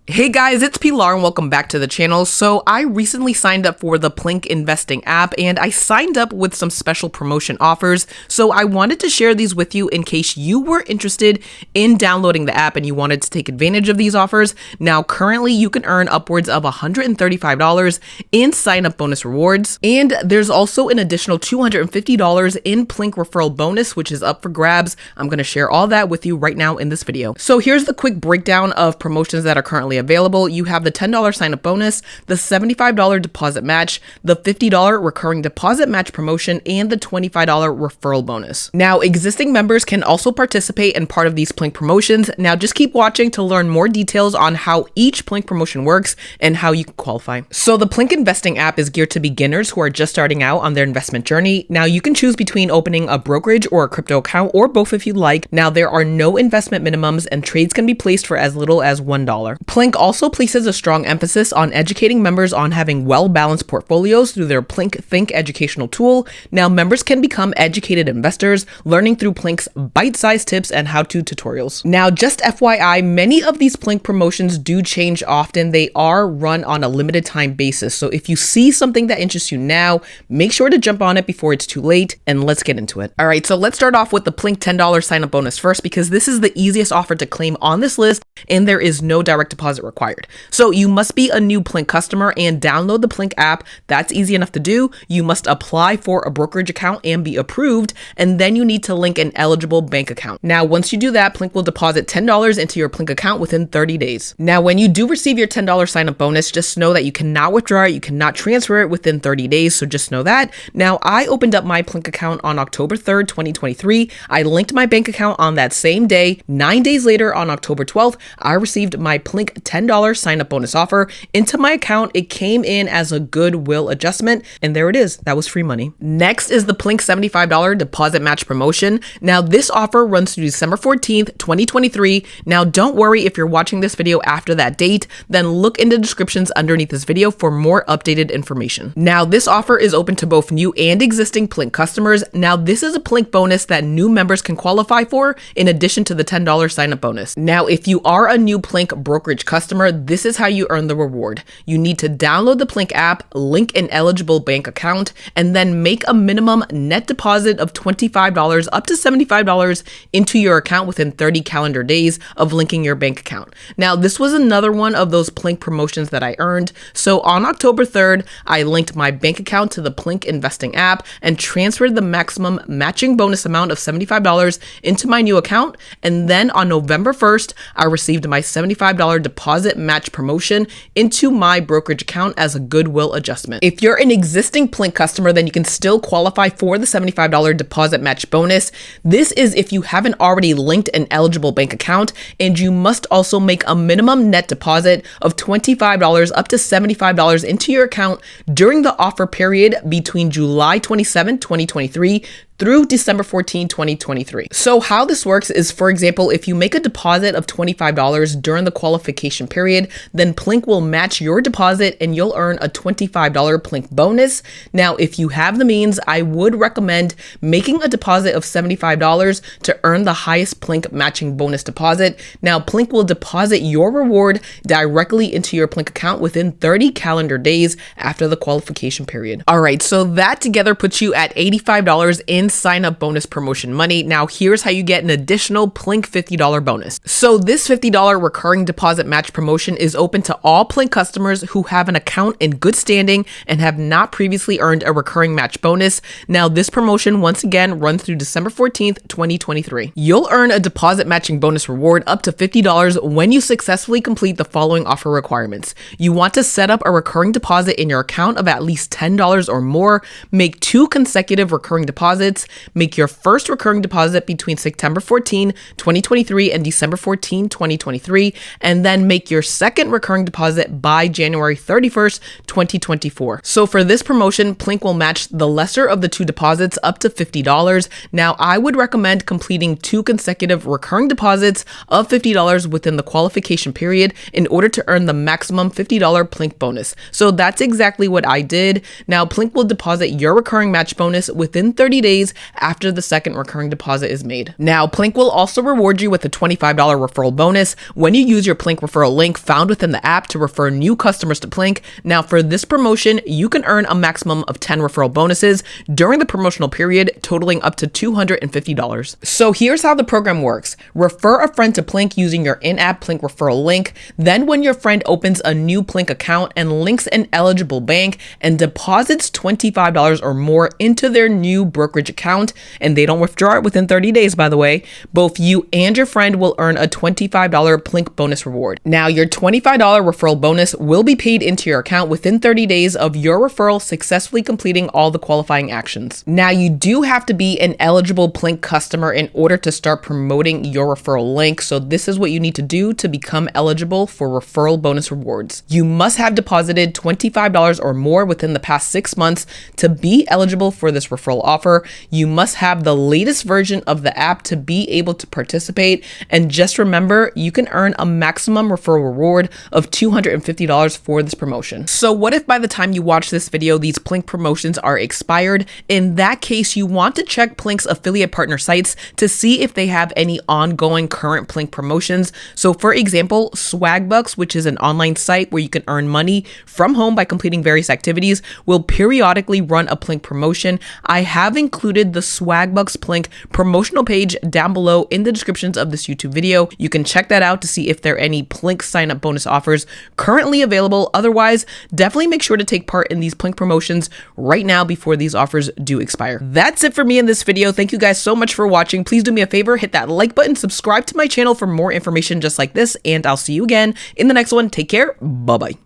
Hey guys, it's Pilar and welcome back to the channel. So I recently signed up for the Plynk investing app and I signed up with some special promotion offers. So I wanted to share these with you in case you were interested in downloading the app and you wanted to take advantage of these offers. Now currently you can earn upwards of $135 in sign up bonus rewards. And there's also an additional $250 in Plynk referral bonus, which is up for grabs. I'm going to share all that with you right now in this video. So here's the quick breakdown of promotions that are currently available. You have the $10 sign up bonus, the $75 deposit match, the $50 recurring deposit match promotion, and the $25 referral bonus. Now, existing members can also participate in part of these Plynk promotions. Now, just keep watching to learn more details on how each Plynk promotion works and how you can qualify. So the Plynk investing app is geared to beginners who are just starting out on their investment journey. Now, you can choose between opening a brokerage or a crypto account, or both if you'd like. Now, there are no investment minimums and trades can be placed for as little as $1. Plynk also places a strong emphasis on educating members on having well-balanced portfolios through their Plynk Think educational tool. Now, members can become educated investors, learning through Plynk's bite-sized tips and how-to tutorials. Now, just FYI, many of these Plynk promotions do change often. They are run on a limited time basis. So if you see something that interests you now, make sure to jump on it before it's too late, and let's get into it. All right, so let's start off with the Plynk $10 sign-up bonus first, because this is the easiest offer to claim on this list, and there is no direct deposit required. So you must be a new Plynk customer and download the Plynk app. That's easy enough to do. You must apply for a brokerage account and be approved, and then you need to link an eligible bank account. Now, once you do that, Plynk will deposit $10 into your Plynk account within 30 days. Now, when you do receive your $10 sign-up bonus, just know that you cannot withdraw it, you cannot transfer it within 30 days, so just know that. Now, I opened up my Plynk account on October 3rd, 2023. I linked my bank account on that same day. 9 days later, on October 12th, I received my Plynk $10 sign-up bonus offer into my account. It came in as a goodwill adjustment, and there it is. That was free money. Next is the Plynk $75 deposit match promotion. Now, this offer runs through December 14th, 2023. Now, don't worry if you're watching this video after that date, then look in the descriptions underneath this video for more updated information. Now, this offer is open to both new and existing Plynk customers. Now, this is a Plynk bonus that new members can qualify for in addition to the $10 sign-up bonus. Now, if you are a new Plynk brokerage customer, this is how you earn the reward. You need to download the Plynk app, link an eligible bank account, and then make a minimum net deposit of $25 up to $75 into your account within 30 calendar days of linking your bank account. Now, this was another one of those Plynk promotions that I earned. So on October 3rd, I linked my bank account to the Plynk investing app and transferred the maximum matching bonus amount of $75 into my new account. And then on November 1st, I received my $75 deposit match promotion into my brokerage account as a goodwill adjustment. If you're an existing Plynk customer, then you can still qualify for the $75 deposit match bonus. This is if you haven't already linked an eligible bank account, and you must also make a minimum net deposit of $25 up to $75 into your account during the offer period between July 27, 2023 through December 14, 2023. So how this works is, for example, if you make a deposit of $25 during the qualification period, then Plynk will match your deposit and you'll earn a $25 Plynk bonus. Now, if you have the means, I would recommend making a deposit of $75 to earn the highest Plynk matching bonus deposit. Now, Plynk will deposit your reward directly into your Plynk account within 30 calendar days after the qualification period. All right, so that together puts you at $85 in sign-up bonus promotion money. Now, here's how you get an additional Plynk $50 bonus. So this $50 recurring deposit match promotion is open to all Plynk customers who have an account in good standing and have not previously earned a recurring match bonus. Now, this promotion once again runs through December 14th, 2023. You'll earn a deposit matching bonus reward up to $50 when you successfully complete the following offer requirements. You want to set up a recurring deposit in your account of at least $10 or more, make 2 consecutive recurring deposits, make your first recurring deposit between September 14, 2023 and December 14, 2023, and then make your second recurring deposit by January 31st, 2024. So for this promotion, Plynk will match the lesser of the 2 deposits up to $50. Now, I would recommend completing 2 consecutive recurring deposits of $50 within the qualification period in order to earn the maximum $50 Plynk bonus. So that's exactly what I did. Now, Plynk will deposit your recurring match bonus within 30 days days after the second recurring deposit is made. Now, Plynk will also reward you with a $25 referral bonus when you use your Plynk referral link found within the app to refer new customers to Plynk. Now, for this promotion, you can earn a maximum of 10 referral bonuses during the promotional period, totaling up to $250. So here's how the program works. Refer a friend to Plynk using your in-app Plynk referral link. Then when your friend opens a new Plynk account and links an eligible bank and deposits $25 or more into their new brokerage account, and they don't withdraw it within 30 days, by the way, both you and your friend will earn a $25 Plynk bonus reward. Now, your $25 referral bonus will be paid into your account within 30 days of your referral successfully completing all the qualifying actions. Now, you do have to be an eligible Plynk customer in order to start promoting your referral link. So this is what you need to do to become eligible for referral bonus rewards. You must have deposited $25 or more within the past 6 months to be eligible for this referral offer. You must have the latest version of the app to be able to participate. And just remember, you can earn a maximum referral reward of $250 for this promotion. So what if by the time you watch this video, these Plynk promotions are expired? In that case, you want to check Plynk's affiliate partner sites to see if they have any ongoing current Plynk promotions. So for example, Swagbucks, which is an online site where you can earn money from home by completing various activities, will periodically run a Plynk promotion. I have included the Swagbucks Plynk promotional page down below in the descriptions of this YouTube video. You can check that out to see if there are any Plynk sign up bonus offers currently available. Otherwise, definitely make sure to take part in these Plynk promotions right now before these offers do expire. That's it for me in this video. Thank you guys so much for watching. Please do me a favor, hit that like button, subscribe to my channel for more information just like this, and I'll see you again in the next one. Take care. Bye-bye.